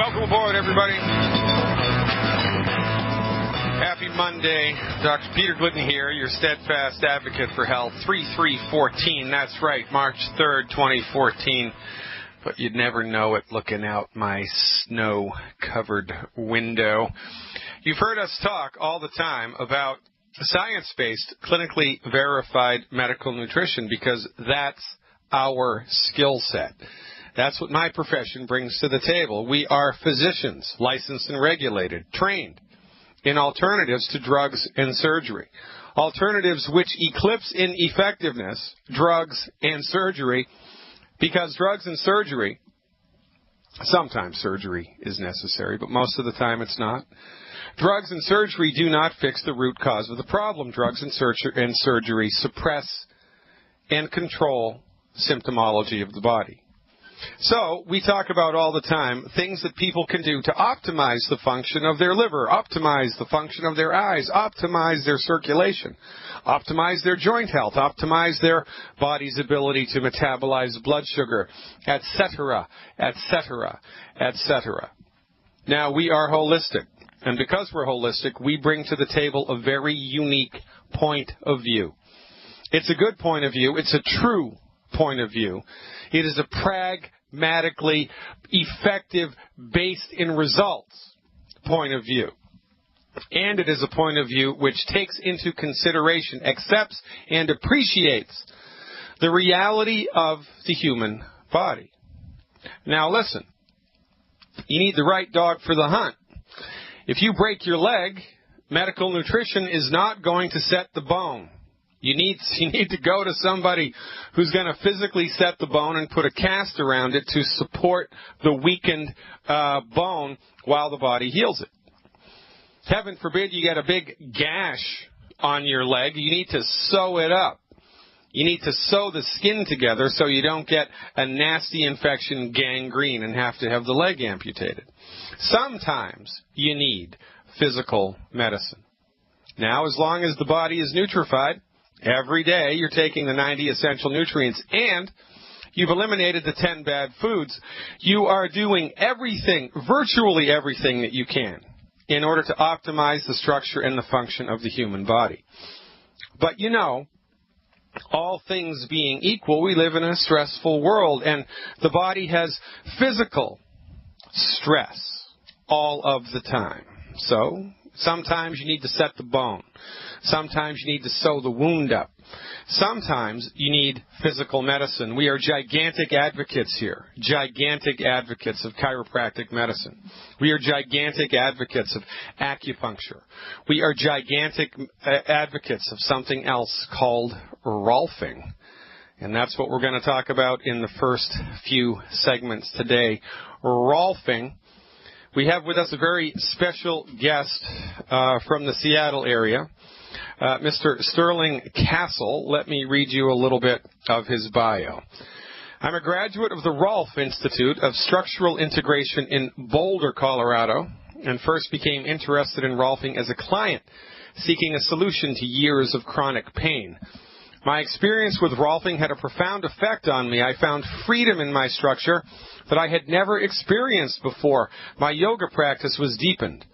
Welcome aboard, everybody. Happy Monday. Dr. Peter Glidden here, your steadfast advocate for health. 3314, that's right, March 3rd, 2014. But you'd never know it looking out my snow-covered window. You've heard us talk all the time about science-based, clinically verified medical nutrition because that's our skill set. That's what my profession brings to the table. We are physicians, licensed and regulated, trained in alternatives to drugs and surgery. Alternatives which eclipse in effectiveness drugs and surgery, because drugs and surgery, sometimes surgery is necessary, but most of the time it's not. Drugs and surgery do not fix the root cause of the problem. Drugs and surgery suppress and control symptomology of the body. So we talk about all the time things that people can do to optimize the function of their liver, optimize the function of their eyes, optimize their circulation, optimize their joint health, optimize their body's ability to metabolize blood sugar, etc., etc., etc. Now, we are holistic, and because we're holistic, we bring to the table a very unique point of view. It's a good point of view. It's a true point of view. It is a pragmatically effective, based in results point of view. And it is a point of view which takes into consideration, accepts, and appreciates the reality of the human body. Now listen, you need the right dog for the hunt. If you break your leg, medical nutrition is not going to set the bone. You need to go to somebody who's going to physically set the bone and put a cast around it to support the weakened bone while the body heals it. Heaven forbid you get a big gash on your leg. You need to sew it up. You need to sew the skin together so you don't get a nasty infection, gangrene, and have to have the leg amputated. Sometimes you need physical medicine. Now, as long as the body is nutrified, every day you're taking the 90 essential nutrients and you've eliminated the 10 bad foods, you are doing everything, virtually everything that you can in order to optimize the structure and the function of the human body. But you know, all things being equal, we live in a stressful world, and the body has physical stress all of the time. So sometimes you need to set the bone. Sometimes you need to sew the wound up. Sometimes you need physical medicine. We are gigantic advocates here, gigantic advocates of chiropractic medicine. We are gigantic advocates of acupuncture. We are gigantic advocates of something else called Rolfing. And that's what we're going to talk about in the first few segments today. Rolfing. We have with us a very special guest from the Seattle area, Mr. Sterling Castle. Let me read you a little bit of his bio. I'm a graduate of the Rolf Institute of Structural Integration in Boulder, Colorado, and first became interested in Rolfing as a client seeking a solution to years of chronic pain. My experience with Rolfing had a profound effect on me. I found freedom in my structure that I had never experienced before. My yoga practice was deepened.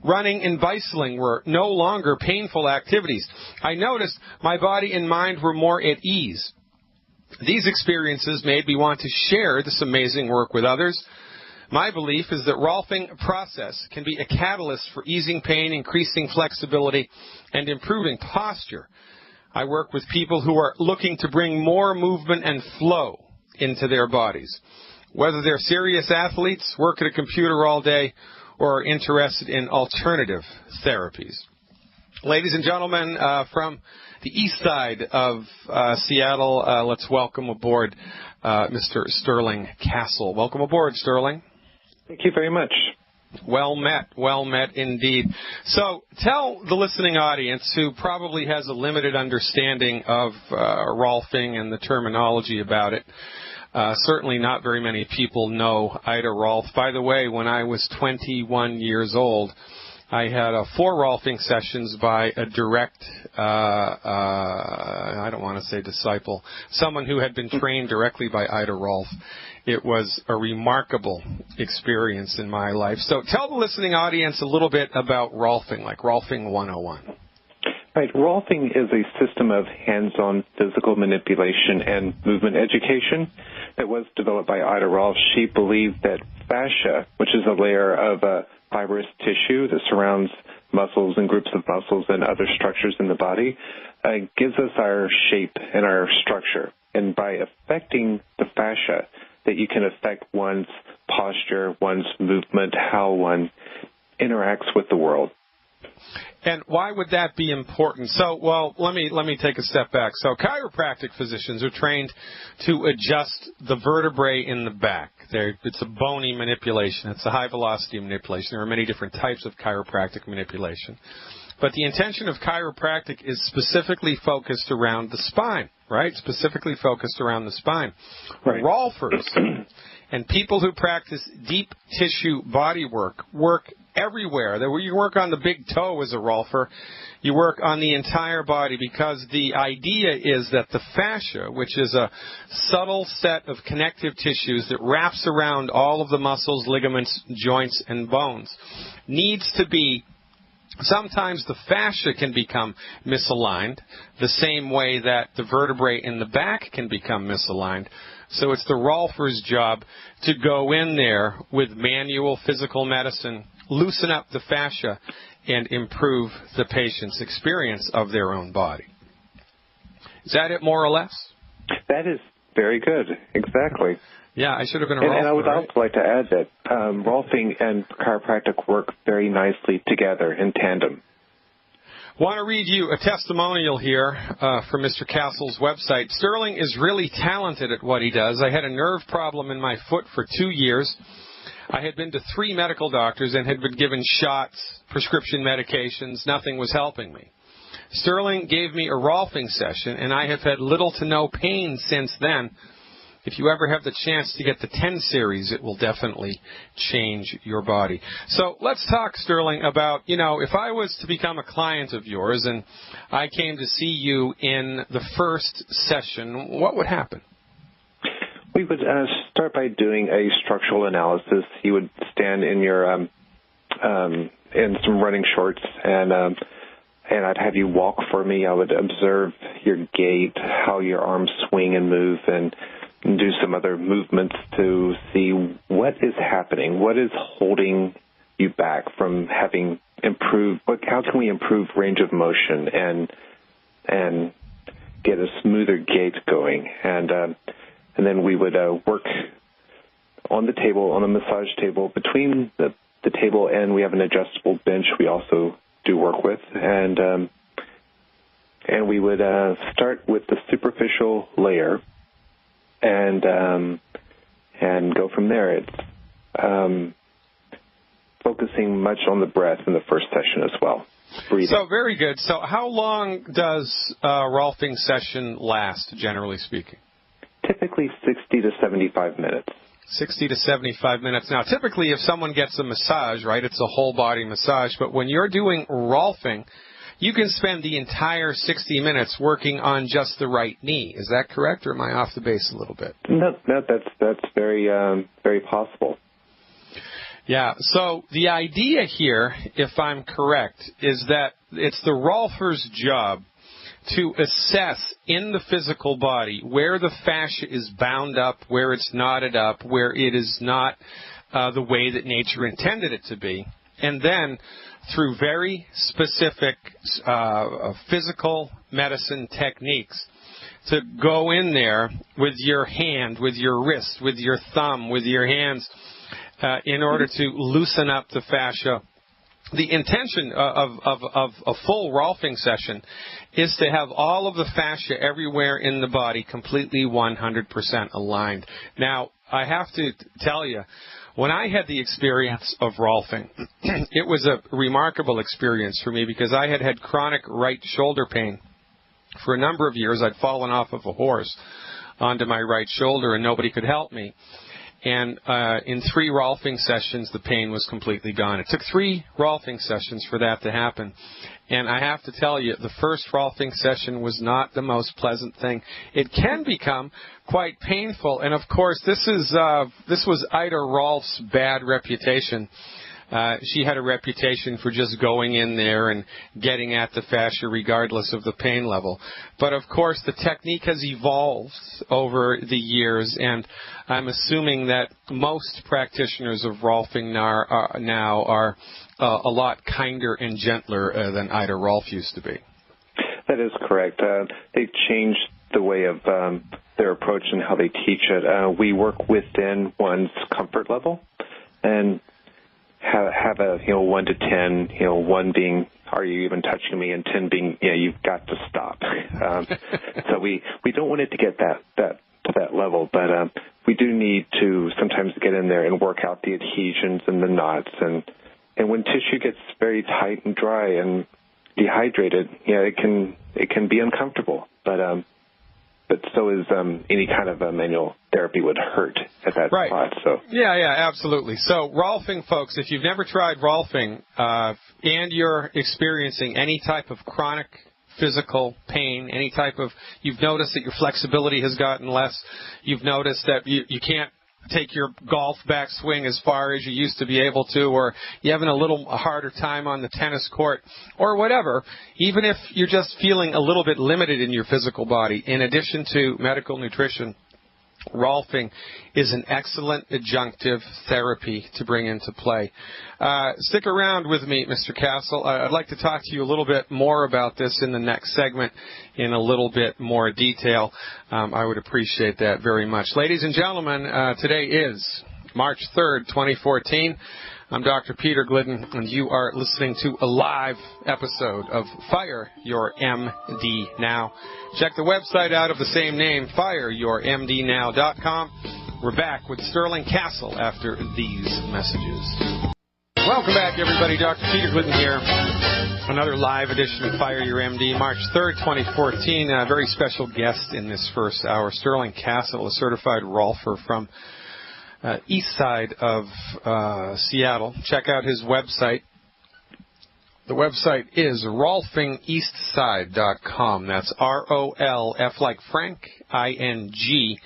Running and bicycling were no longer painful activities. I noticed my body and mind were more at ease. These experiences made me want to share this amazing work with others. My belief is that Rolfing process can be a catalyst for easing pain, increasing flexibility, and improving posture. I work with people who are looking to bring more movement and flow into their bodies. Whether they're serious athletes, work at a computer all day, or are interested in alternative therapies. Ladies and gentlemen, from the east side of Seattle, let's welcome aboard Mr. Sterling Castle. Welcome aboard, Sterling. Thank you very much. Well met indeed. So tell the listening audience, who probably has a limited understanding of Rolfing and the terminology about it. Certainly not very many people know Ida Rolf. By the way, when I was 21 years old, I had 4 Rolfing sessions by a direct, I don't want to say disciple, someone who had been trained directly by Ida Rolf. It was a remarkable experience in my life. So tell the listening audience a little bit about Rolfing, like Rolfing 101. Right. Rolfing is a system of hands-on physical manipulation and movement education that was developed by Ida Rolf. She believed that fascia, which is a layer of fibrous tissue that surrounds muscles and groups of muscles and other structures in the body, gives us our shape and our structure. And by affecting the fascia, that you can affect one's posture, one's movement, how one interacts with the world. And why would that be important? So, well, let me take a step back. So chiropractic physicians are trained to adjust the vertebrae in the back. It's a bony manipulation. It's a high-velocity manipulation. There are many different types of chiropractic manipulation. But the intention of chiropractic is specifically focused around the spine, right? Specifically focused around the spine. Right. Rolfers and people who practice deep tissue body work everywhere. You work on the big toe as a Rolfer. You work on the entire body because the idea is that the fascia, which is a subtle set of connective tissues that wraps around all of the muscles, ligaments, joints, and bones, needs to be. Sometimes the fascia can become misaligned, the same way that the vertebrae in the back can become misaligned. So it's the Rolfer's job to go in there with manual physical medicine, loosen up the fascia, and improve the patient's experience of their own body. Is that it, more or less? That is very good. Exactly. Yeah, I should have been a Rolfer. And I would also like to add that Rolfing and chiropractic work very nicely together in tandem. Want to read you a testimonial here from Mr. Castle's website. Sterling is really talented at what he does. I had a nerve problem in my foot for 2 years. I had been to 3 medical doctors and had been given shots, prescription medications. Nothing was helping me. Sterling gave me a Rolfing session, and I have had little to no pain since then. If you ever have the chance to get the 10 series, it will definitely change your body. So let's talk, Sterling, about, if I was to become a client of yours and I came to see you in the first session, what would happen? We would start by doing a structural analysis. You would stand in your in some running shorts, and I'd have you walk for me. I would observe your gait, how your arms swing and move, and do some other movements to see what is happening, what is holding you back from having improved. How can we improve range of motion and get a smoother gait going? And then we would work on the table, on a massage table. Between the table and we have an adjustable bench we also do work with. And we would start with the superficial layer and go from there. It's focusing much on the breath in the first session as well. Breathing. So very good. So how long does a Rolfing session last, generally speaking? Typically 60 to 75 minutes. 60 to 75 minutes. Now, typically if someone gets a massage, right, it's a whole body massage, but when you're doing Rolfing, you can spend the entire 60 minutes working on just the right knee. Is that correct, or am I off the base a little bit? No, that's very very possible. Yeah, so the idea here, if I'm correct, is that it's the Rolfer's job to assess in the physical body where the fascia is bound up, where it's knotted up, where it is not the way that nature intended it to be. And then, through very specific physical medicine techniques, to go in there with your hand, with your wrist, with your thumb, with your hands, in order to loosen up the fascia. The intention of a full Rolfing session is to have all of the fascia everywhere in the body completely 100% aligned. Now, I have to tell you, when I had the experience of Rolfing, it was a remarkable experience for me because I had had chronic right shoulder pain for a number of years. I'd fallen off of a horse onto my right shoulder and nobody could help me. And in 3 Rolfing sessions, the pain was completely gone. It took 3 Rolfing sessions for that to happen. And I have to tell you, the first Rolfing session was not the most pleasant thing. It can become quite painful. And, of course, this was Ida Rolf's bad reputation. She had a reputation for just going in there and getting at the fascia regardless of the pain level. But, of course, the technique has evolved over the years, and I'm assuming that most practitioners of Rolfing now are a lot kinder and gentler than Ida Rolf used to be. That is correct. They've changed the way of their approach and how they teach it. We work within one's comfort level and have a 1 to 10, 1 being, are you even touching me, and 10 being, you've got to stop. So we don't want it to get to that level, but we do need to sometimes get in there and work out the adhesions and the knots, and when tissue gets very tight and dry and dehydrated, it can be uncomfortable, but so is any kind of manual therapy would hurt at that spot. So yeah, absolutely. So Rolfing, folks, if you've never tried Rolfing and you're experiencing any type of chronic physical pain, you've noticed that your flexibility has gotten less, you've noticed that you can't take your golf backswing as far as you used to be able to, or you're having a little harder time on the tennis court, or whatever, even if you're just feeling a little bit limited in your physical body, in addition to medical nutrition, Rolfing is an excellent adjunctive therapy to bring into play. Stick around with me, Mr. Castle. I'd like to talk to you a little bit more about this in the next segment in a little bit more detail. I would appreciate that very much. Ladies and gentlemen, today is March 3rd, 2014. I'm Dr. Peter Glidden, and you are listening to a live episode of Fire Your MD Now. Check the website out of the same name, fireyourmdnow.com. We're back with Sterling Castle after these messages. Welcome back, everybody. Dr. Peter Glidden here. Another live edition of Fire Your MD, March 3rd, 2014. A very special guest in this first hour, Sterling Castle, a certified Rolfer from east side of Seattle. Check out his website. The website is rolfingeastside.com. That's ROLF like Frank, ING,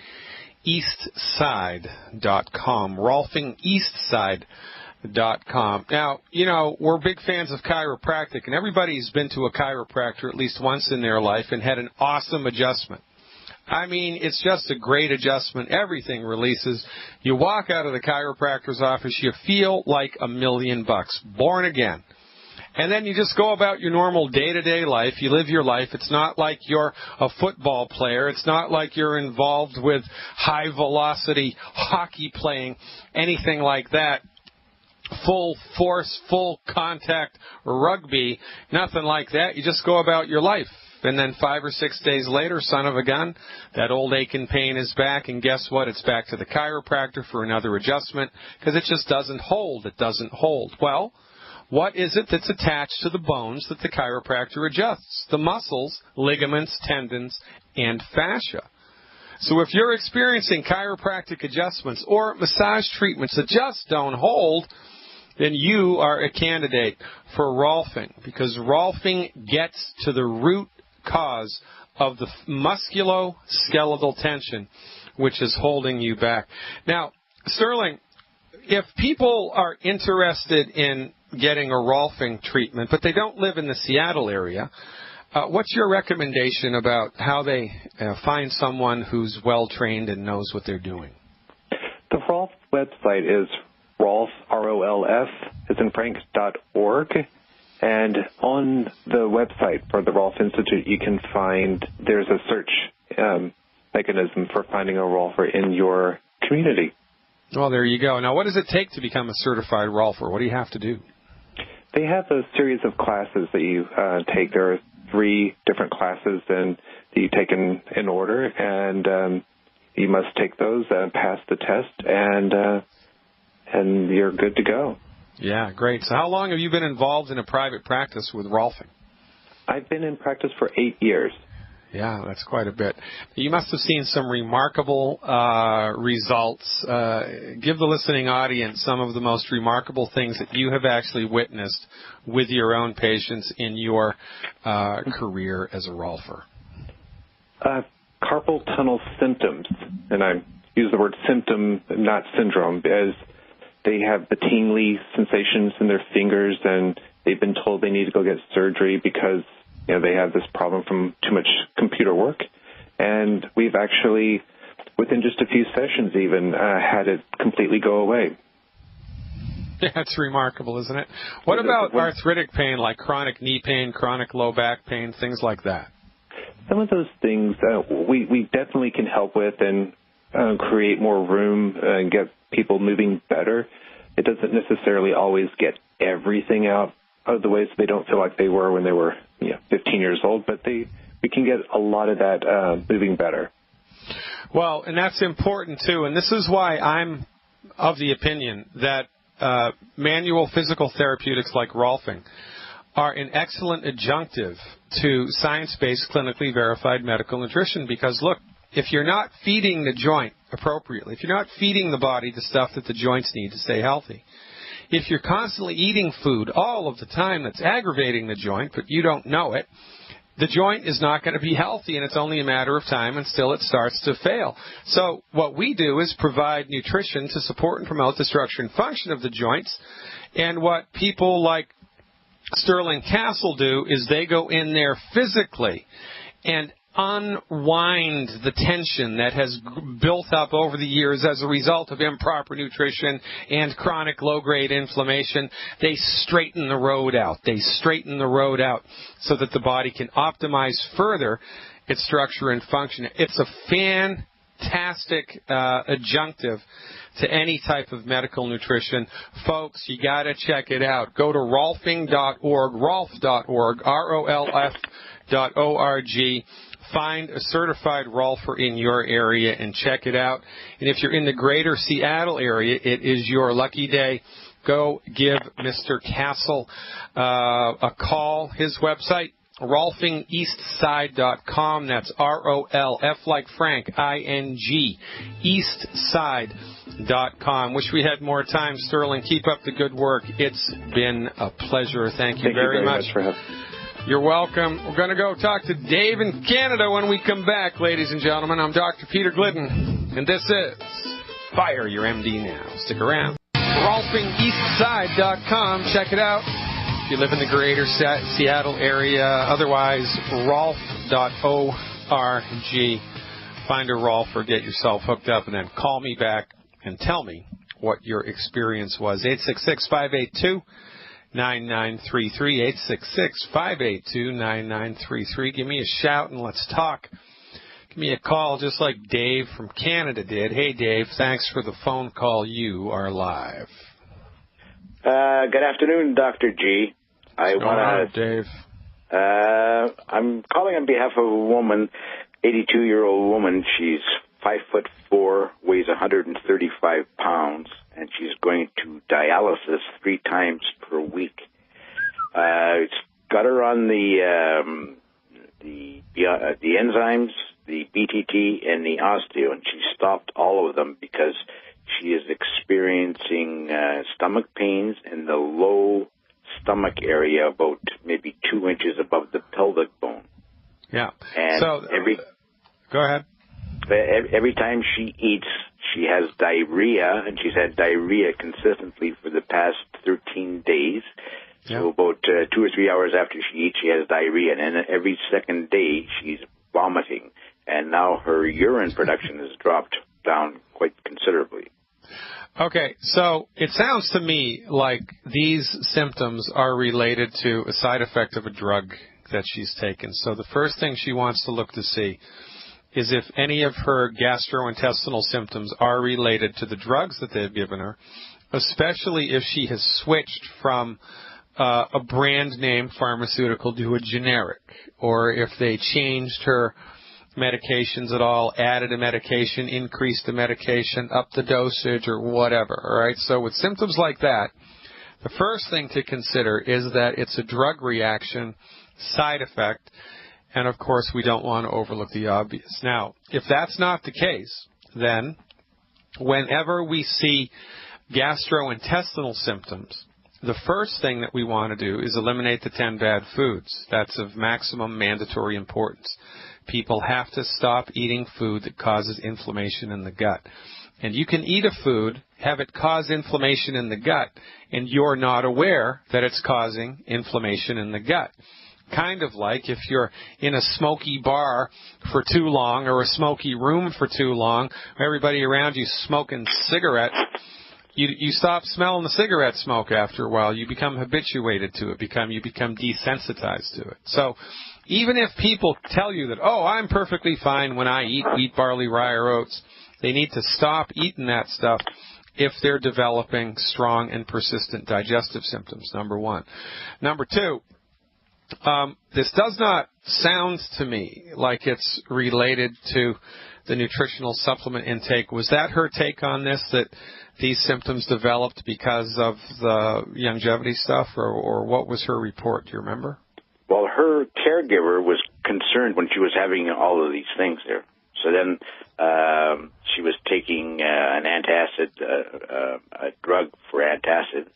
eastside.com. rolfingeastside.com. Now, we're big fans of chiropractic, and everybody's been to a chiropractor at least once in their life and had an awesome adjustment. I mean, it's just a great adjustment. Everything releases. You walk out of the chiropractor's office, you feel like $1,000,000, born again. And then you just go about your normal day-to-day life. You live your life. It's not like you're a football player. It's not like you're involved with high-velocity hockey playing, anything like that. Full force, full contact rugby, nothing like that. You just go about your life. And then 5 or 6 days later, son of a gun, that old aching pain is back, and guess what? It's back to the chiropractor for another adjustment because it just doesn't hold. It doesn't hold. Well, what is it that's attached to the bones that the chiropractor adjusts? The muscles, ligaments, tendons, and fascia. So if you're experiencing chiropractic adjustments or massage treatments that just don't hold, then you are a candidate for Rolfing, because Rolfing gets to the root cause of the musculoskeletal tension which is holding you back. Now, Sterling, if people are interested in getting a Rolfing treatment, but they don't live in the Seattle area, what's your recommendation about how they find someone who's well-trained and knows what they're doing? The Rolf website is Rolf, ROLF, as in Frank.org. And on the website for the Rolf Institute, you can find, there's a search mechanism for finding a Rolfer in your community. Well, there you go. Now, what does it take to become a certified Rolfer? What do you have to do? They have a series of classes that you take. There are 3 different classes that you take in order, and you must take those, pass the test, and you're good to go. Yeah, great. So how long have you been involved in a private practice with Rolfing? I've been in practice for 8 years. Yeah, that's quite a bit. You must have seen some remarkable results. Give the listening audience some of the most remarkable things that you have actually witnessed with your own patients in your career as a Rolfer. Carpal tunnel symptoms, and I use the word symptom, not syndrome, as they have the tingly sensations in their fingers, and they've been told they need to go get surgery because they have this problem from too much computer work. And we've actually, within just a few sessions even, had it completely go away. That's remarkable, isn't it? What about arthritic pain, like chronic knee pain, chronic low back pain, things like that? Some of those things we definitely can help with and create more room and get people moving better. It doesn't necessarily always get everything out of the way so they don't feel like they were when they were 15 years old, but we can get a lot of that moving better. Well, and that's important, too, and this is why I'm of the opinion that manual physical therapeutics like Rolfing are an excellent adjunctive to science-based, clinically verified medical nutrition because, look, if you're not feeding the joint appropriately, if you're not feeding the body the stuff that the joints need to stay healthy, if you're constantly eating food all of the time that's aggravating the joint, but you don't know it, the joint is not going to be healthy, and it's only a matter of time until it starts to fail. So what we do is provide nutrition to support and promote the structure and function of the joints, and what people like Sterling Castle do is they go in there physically and unwind the tension that has built up over the years as a result of improper nutrition and chronic low-grade inflammation. They straighten the road out. They straighten the road out so that the body can optimize further its structure and function. It's a fantastic adjunctive to any type of medical nutrition. Folks, you got to check it out. Go to rolfing.org, rolf.org, ROLF.org. Find a certified Rolfer in your area and check it out. And if you're in the greater Seattle area, it is your lucky day. Go give Mr. Castle a call. His website, rolfingeastside.com. That's ROLF like Frank, ING, eastside.com. Wish we had more time, Sterling. Keep up the good work. It's been a pleasure. Thank you very much for having me. You're welcome. We're going to go talk to Dave in Canada when we come back, ladies and gentlemen. I'm Dr. Peter Glidden, and this is Fire Your MD Now. Stick around. RolfingEastside.com. Check it out. If you live in the greater Seattle area, otherwise, rolf.org. Find a Rolfer, get yourself hooked up, and then call me back and tell me what your experience was. 866-582-9933, 866-582-9933. Give me a shout and let's talk. Give me a call just like Dave from Canada did. Hey, Dave, thanks for the phone call. You are live. Good afternoon, Dr. G. Dave? I'm calling on behalf of a woman, 82-year-old woman. She's 5'4", weighs 135 pounds, and she's going to dialysis 3 times per week. It's got her on the enzymes, the BTT, and the osteo, and she stopped all of them because she is experiencing stomach pains in the low stomach area, about maybe 2 inches above the pelvic bone. Yeah. And go ahead. Every time she eats, she has diarrhea, and she's had diarrhea consistently for the past 13 days. So about 2 or 3 hours after she eats, she has diarrhea, and then every second day she's vomiting. And now her urine production has dropped down quite considerably. Okay, so it sounds to me like these symptoms are related to a side effect of a drug that she's taken. So the first thing she wants to look to see is if any of her gastrointestinal symptoms are related to the drugs that they've given her, especially if she has switched from a brand name pharmaceutical to a generic, or if they changed her medications at all, added a medication, increased the medication, upped the dosage, or whatever. All right. So with symptoms like that, the first thing to consider is that it's a drug reaction side effect, And, of course, we don't want to overlook the obvious. Now, if that's not the case, then whenever we see gastrointestinal symptoms, the first thing that we want to do is eliminate the 10 bad foods. That's of maximum mandatory importance. People have to stop eating food that causes inflammation in the gut. And you can eat a food, have it cause inflammation in the gut, and you're not aware that it's causing inflammation in the gut. Kind of like if you're in a smoky bar for too long or a smoky room for too long, everybody around you smoking cigarettes, you stop smelling the cigarette smoke after a while. You become habituated to it. You become desensitized to it. So even if people tell you that, oh, I'm perfectly fine when I eat wheat, barley, rye, or oats, they need to stop eating that stuff if they're developing strong and persistent digestive symptoms, number one. Number two, this does not sound to me like it's related to the nutritional supplement intake. Was that her take on this, that these symptoms developed because of the longevity stuff, or what was her report? Do you remember? Well, her caregiver was concerned when she was having all of these things there. So then she was taking an antacid, a drug for antacid,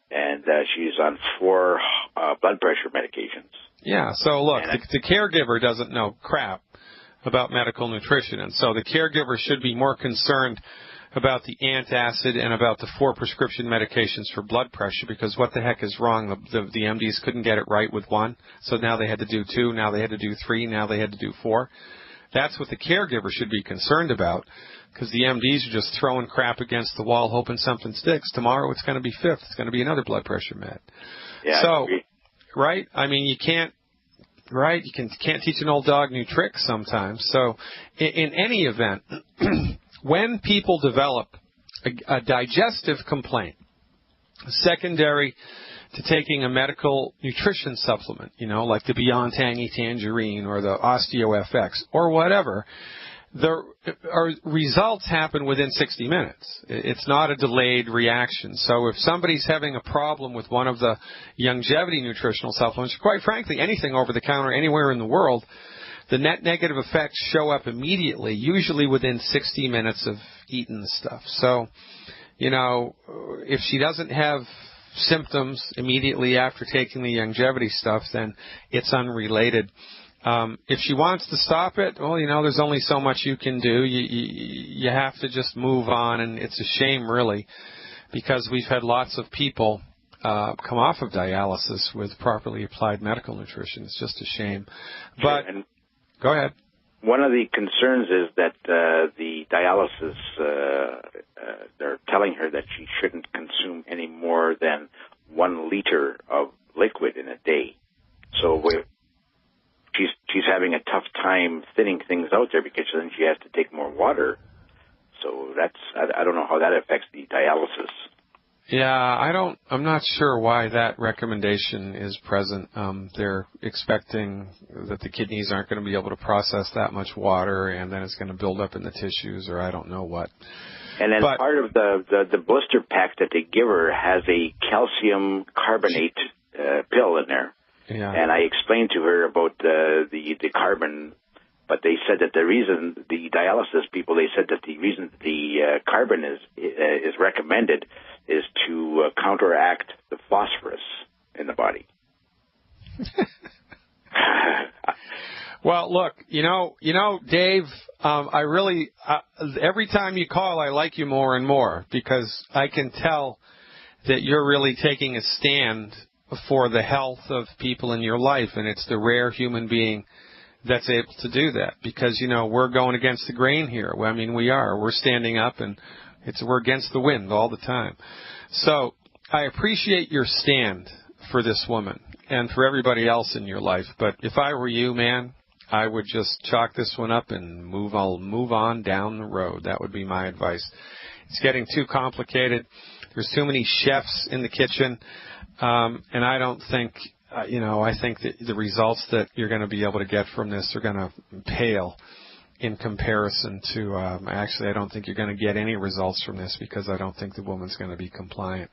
and she's on 4 blood pressure medications. Yeah, so look, the caregiver doesn't know crap about medical nutrition, and so the caregiver should be more concerned about the antacid and about the 4 prescription medications for blood pressure, because what the heck is wrong? The MDs couldn't get it right with 1, so now they had to do 2, now they had to do 3, now they had to do 4. That's what the caregiver should be concerned about, because the MDs are just throwing crap against the wall hoping something sticks. Tomorrow it's going to be 5th. It's going to be another blood pressure med. Yeah, so, right? I mean, you can't teach an old dog new tricks sometimes. So in any event, when people develop a digestive complaint secondary to taking a medical nutrition supplement, like the Beyond Tangy Tangerine or the OsteoFX or whatever, the results happen within 60 minutes. It's not a delayed reaction. So if somebody's having a problem with one of the longevity nutritional supplements, quite frankly, anything over the counter anywhere in the world, the net negative effects show up immediately, usually within 60 minutes of eating the stuff. So, if she doesn't have symptoms immediately after taking the longevity stuff, then it's unrelated. If she wants to stop it, well, there's only so much you can do. You have to just move on, and it's a shame, really, because we've had lots of people come off of dialysis with properly applied medical nutrition. It's just a shame. But go ahead. One of the concerns is that the dialysis, they're telling her that she shouldn't consume any more than 1 liter of liquid in a day. So she's having a tough time thinning things out there, because then she has to take more water. So I don't know how that affects the dialysis. Yeah, I'm not sure why that recommendation is present. They're expecting that the kidneys aren't going to be able to process that much water, and then it's going to build up in the tissues, or I don't know what. And then part of the blister pack that they give her has a calcium carbonate pill in there. Yeah. And I explained to her about the carbon, but they said that the reason, the dialysis people, they said that the reason the carbon is recommended is to counteract the phosphorus in the body. Well, look, Dave, I really, every time you call, I like you more and more, because I can tell that you're really taking a stand for the health of people in your life, and it's the rare human being that's able to do that, because, we're going against the grain here. I mean, we are. We're standing up, and we're against the wind all the time. So I appreciate your stand for this woman and for everybody else in your life. But if I were you, man, I would just chalk this one up and move on down the road. That would be my advice. It's getting too complicated. There's too many chefs in the kitchen. And I don't think, I think that the results that you're going to be able to get from this are going to pale in comparison to, actually, I don't think you're going to get any results from this, because I don't think the woman's going to be compliant.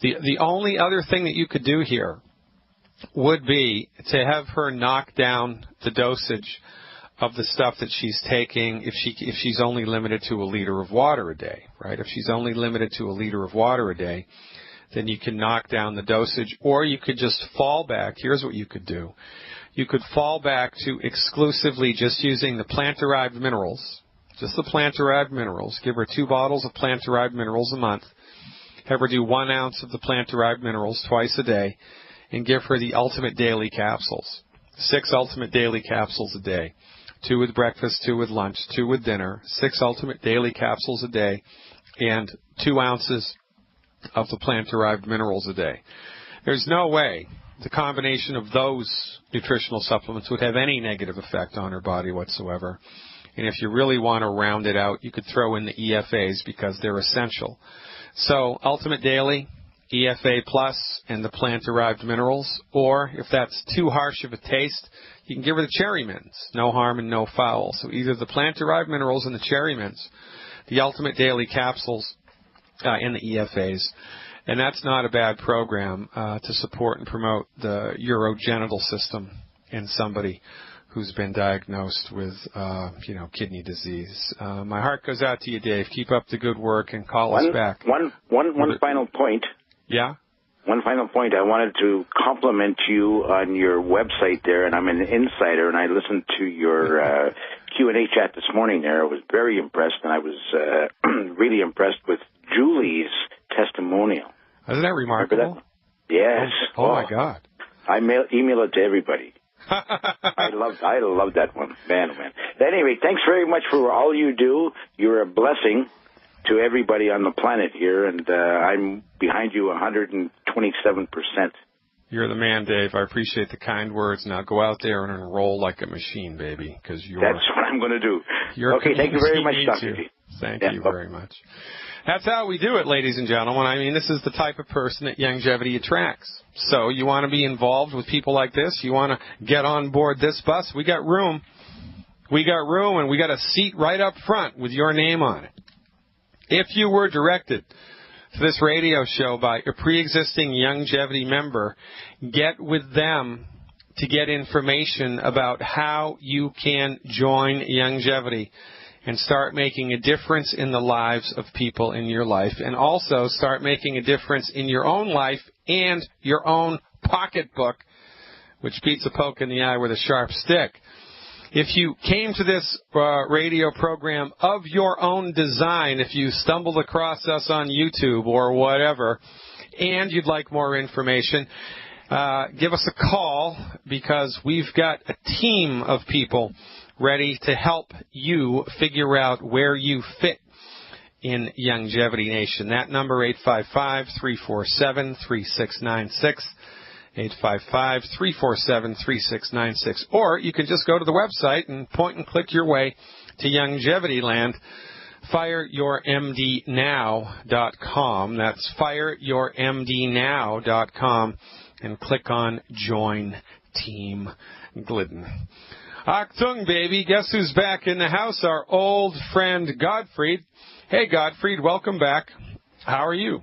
The only other thing that you could do here would be to have her knock down the dosage of the stuff that she's taking if she's only limited to a liter of water a day, right? If she's only limited to a liter of water a day, then you can knock down the dosage, or you could just fall back. Here's what you could do. You could fall back to exclusively just using the plant-derived minerals, just the plant-derived minerals. Give her 2 bottles of plant-derived minerals a month. Have her do 1 ounce of the plant-derived minerals twice a day, and give her the ultimate daily capsules. 6 ultimate daily capsules a day. 2 with breakfast, 2 with lunch, 2 with dinner, 6 ultimate daily capsules a day, and 2 ounces of the plant-derived minerals a day. There's no way the combination of those nutritional supplements would have any negative effect on her body whatsoever. And if you really want to round it out, you could throw in the EFAs because they're essential. So Ultimate Daily, EFA Plus, and the plant-derived minerals. Or if that's too harsh of a taste, you can give her the cherry mints. No harm and no foul. So either the plant-derived minerals and the cherry mints, the Ultimate Daily capsules, and the EFAs. And that's not a bad program to support and promote the urogenital system in somebody who's been diagnosed with, kidney disease. My heart goes out to you, Dave. Keep up the good work and call us back. One final point. Yeah? One final point. I wanted to compliment you on your website there, and I'm an insider, and I listened to your Q&A chat this morning there. I was very impressed, and I was really impressed with Julie's testimonial. Isn't that remarkable? That? Yes. Oh, my God. I email it to everybody. I love that one. Man, oh man. Anyway, thanks very much for all you do. You're a blessing to everybody on the planet here, and I'm behind you 127%. You're the man, Dave. I appreciate the kind words. Now go out there and enroll like a machine, baby, because you're... That's what I'm going to do. Okay, thank you very much, Dr. G. Thank you very much. That's how we do it, ladies and gentlemen. I mean, this is the type of person that Longevity attracts. So you want to be involved with people like this? You want to get on board this bus? We got room. We got room, and we got a seat right up front with your name on it. If you were directed to this radio show by a pre-existing Longevity member, get with them to get information about how you can join Longevity and start making a difference in the lives of people in your life, and also start making a difference in your own life and your own pocketbook, which beats a poke in the eye with a sharp stick. If you came to this radio program of your own design, if you stumbled across us on YouTube or whatever, and you'd like more information, give us a call, because we've got a team of people ready to help you figure out where you fit in Longevity Nation. That number, 855-347-3696, 855-347-3696. Or you can just go to the website and point and click your way to Longevity Land, fireyourmdnow.com. That's fireyourmdnow.com, and click on Join Team Glidden. Achtung, baby. Guess who's back in the house? Our old friend Godfried. Hey, Godfried, welcome back. How are you?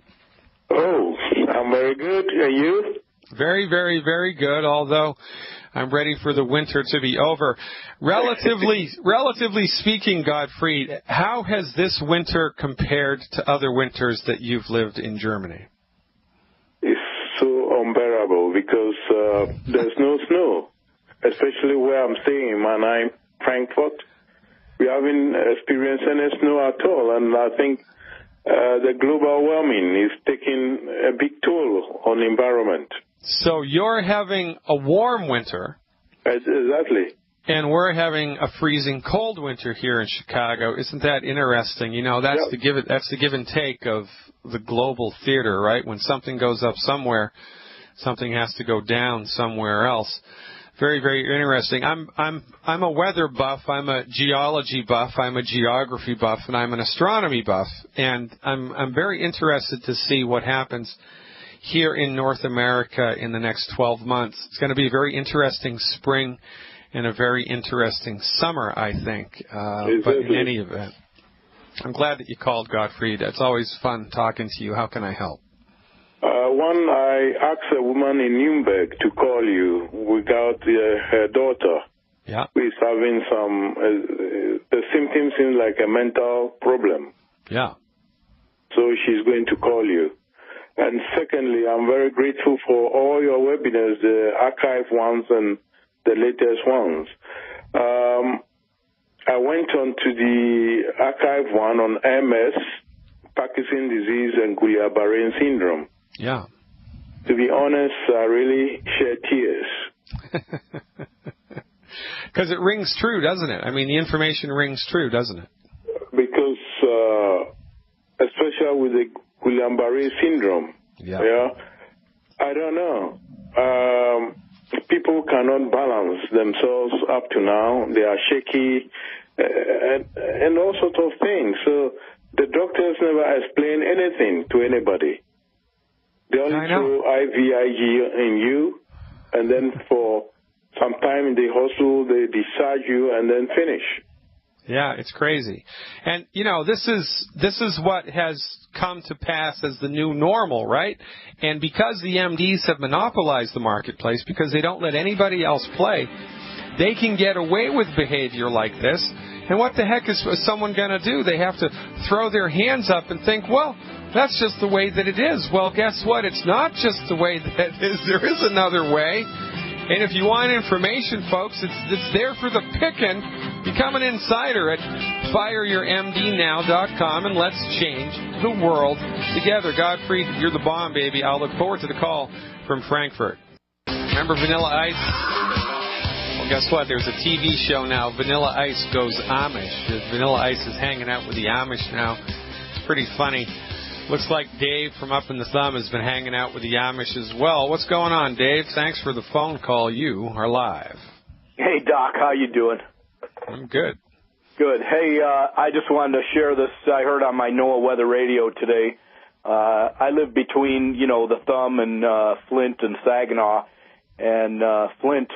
Oh, I'm very good. Are you? Very, very, very good, although I'm ready for the winter to be over. Relatively speaking, Godfried, how has this winter compared to other winters that you've lived in Germany? It's so unbearable because there's no snow. Especially where I'm staying in Mannheim, Frankfurt. We haven't experienced any snow at all, and I think the global warming is taking a big toll on the environment. So you're having a warm winter. Exactly. And we're having a freezing cold winter here in Chicago. Isn't that interesting? You know, that's the give and take of the global theater, right? When something goes up somewhere, something has to go down somewhere else. Very, very interesting. I'm a weather buff. I'm a geology buff. I'm a geography buff, and I'm an astronomy buff. And I'm very interested to see what happens here in North America in the next 12 months. It's going to be a very interesting spring and a very interesting summer, I think. But in any event, I'm glad that you called, Gottfried. It's always fun talking to you. How can I help? one, I asked a woman in Nuremberg to call you without her daughter. Yeah. Who is having some, the symptoms seem like a mental problem. Yeah. So she's going to call you. And secondly, I'm very grateful for all your webinars, the archive ones and the latest ones. I went on to the archive one on MS, Parkinson's disease, and Guillain-Barré syndrome. Yeah. To be honest, I really shed tears. Because it rings true, doesn't it? I mean, the information rings true, doesn't it? Because, especially with the Guillain-Barré syndrome, I don't know. People cannot balance themselves up to now. They are shaky and all sorts of things. So the doctors never explain anything to anybody. They only throw IVIG in you, and then for some time in the hospital, they discharge you and then finish. Yeah, it's crazy. And, you know, this is what has come to pass as the new normal, right? And because the MDs have monopolized the marketplace, because they don't let anybody else play, they can get away with behavior like this. And what the heck is someone going to do? They have to throw their hands up and think, well, that's just the way that it is. Well, guess what? It's not just the way that it is. There is another way. And if you want information, folks, it's there for the picking. Become an insider at fireyourmdnow.com, and let's change the world together. Godfrey, you're the bomb, baby. I'll look forward to the call from Frankfurt. Remember Vanilla Ice? Well, guess what? There's a TV show now, Vanilla Ice Goes Amish. Vanilla Ice is hanging out with the Amish now. It's pretty funny. Looks like Dave from Up in the Thumb has been hanging out with the Amish as well. What's going on, Dave? Thanks for the phone call. You are live. Hey, Doc. How you doing? I'm good. Good. Hey, I just wanted to share this. I heard on my NOAA weather radio today. I live between, the Thumb and Flint and Saginaw. And the Flint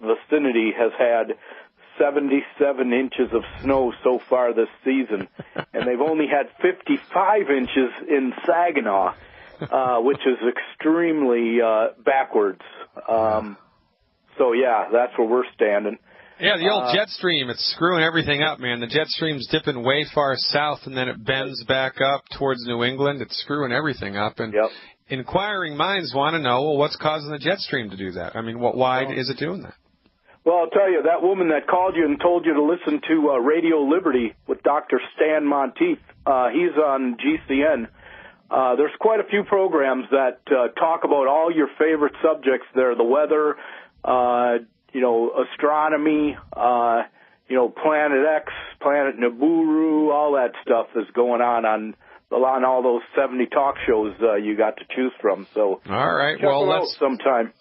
vicinity has had 77 inches of snow so far this season, and they've only had 55 inches in Saginaw, which is extremely backwards. So, yeah, that's where we're standing. Yeah, the old jet stream, it's screwing everything up, man. The jet stream's dipping way far south, and then it bends back up towards New England. It's screwing everything up. And inquiring minds want to know, well, what's causing the jet stream to do that? I mean, why is it doing that? Well, I'll tell you, that woman that called you and told you to listen to Radio Liberty with Dr. Stan Monteith, he's on GCN. There's quite a few programs that talk about all your favorite subjects there, the weather, astronomy, Planet X, Planet Nibiru, all that stuff is going on all those 70 talk shows you got to choose from. So, all right,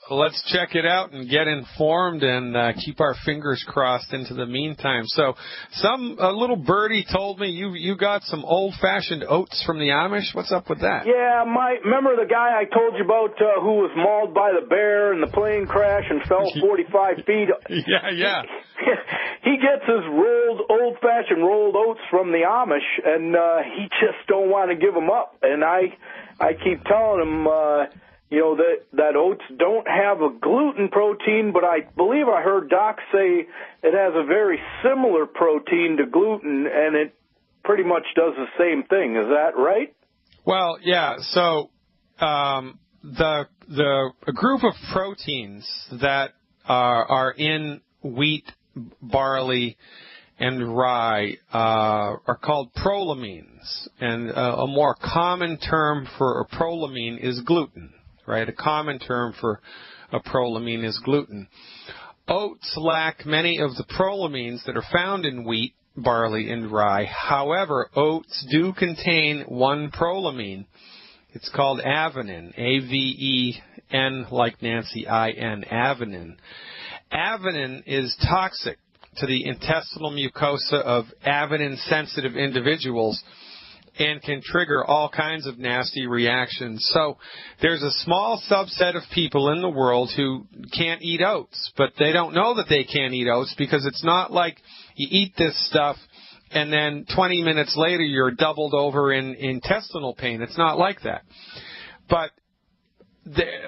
let's check it out and get informed and keep our fingers crossed into the meantime. So, a little birdie told me you got some old-fashioned oats from the Amish. What's up with that? Yeah, remember the guy I told you about who was mauled by the bear in the plane crash and fell 45 feet? Yeah. He gets his old-fashioned rolled oats from the Amish, and he just don't want to give them up. And I keep telling him, that oats don't have a gluten protein, but I believe I heard Doc say it has a very similar protein to gluten, and it pretty much does the same thing. Is that right? Well, yeah. So the group of proteins that are in wheat, barley, and rye are called prolamines. And a more common term for a prolamine is gluten, right? A common term for a prolamine is gluten. Oats lack many of the prolamines that are found in wheat, barley, and rye. However, oats do contain one prolamine. It's called avenin, A-V-E-N like Nancy, I-N, avenin. Avenin is toxic to the intestinal mucosa of avenin-sensitive individuals and can trigger all kinds of nasty reactions. So there's a small subset of people in the world who can't eat oats, but they don't know that they can't eat oats because it's not like you eat this stuff and then 20 minutes later you're doubled over in intestinal pain. It's not like that. But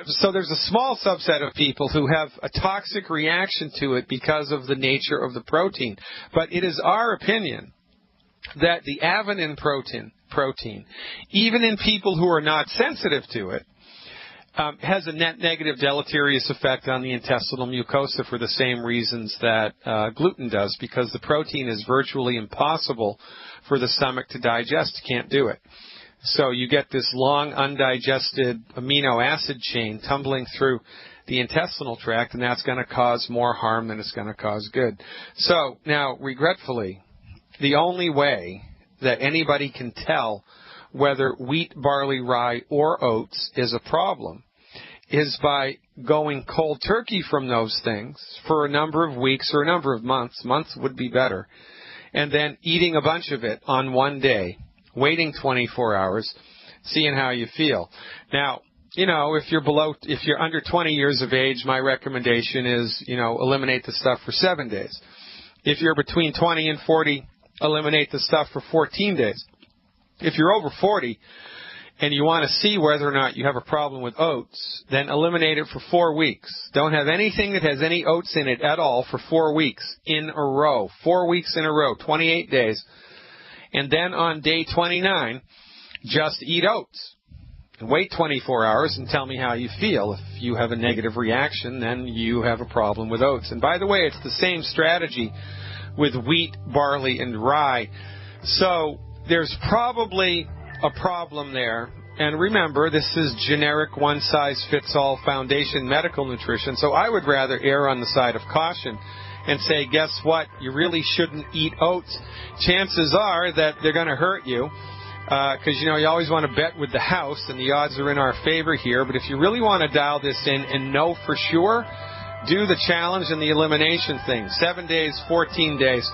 so there's a small subset of people who have a toxic reaction to it because of the nature of the protein. But it is our opinion that the avenine protein, even in people who are not sensitive to it, has a net negative deleterious effect on the intestinal mucosa for the same reasons that gluten does, because the protein is virtually impossible for the stomach to digest. You can't do it. So you get this long undigested amino acid chain tumbling through the intestinal tract, and that's going to cause more harm than it's going to cause good. So now, regretfully, the only way that anybody can tell whether wheat, barley, rye, or oats is a problem is by going cold turkey from those things for a number of weeks or a number of months. Months would be better. And then eating a bunch of it on one day, waiting 24 hours, seeing how you feel. Now, if you're under 20 years of age, my recommendation is, eliminate the stuff for 7 days. If you're between 20 and 40, eliminate the stuff for 14 days. If you're over 40 and you want to see whether or not you have a problem with oats, then eliminate it for 4 weeks. Don't have anything that has any oats in it at all for 4 weeks in a row. 4 weeks in a row, 28 days. And then on day 29, just eat oats. And wait 24 hours and tell me how you feel. If you have a negative reaction, then you have a problem with oats. And by the way, it's the same strategy with wheat, barley, and rye. So there's probably a problem there. And remember, this is generic one-size-fits-all foundation medical nutrition. So I would rather err on the side of caution and say, guess what? You really shouldn't eat oats. Chances are that they're going to hurt you because, you always want to bet with the house, and the odds are in our favor here. But if you really want to dial this in and know for sure, do the challenge and the elimination thing. 7 days, 14 days,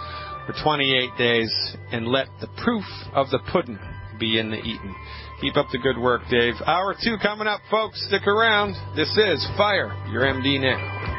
or 28 days, and let the proof of the pudding be in the eating. Keep up the good work, Dave. Hour 2 coming up, folks. Stick around. This is Fire Your MD Now.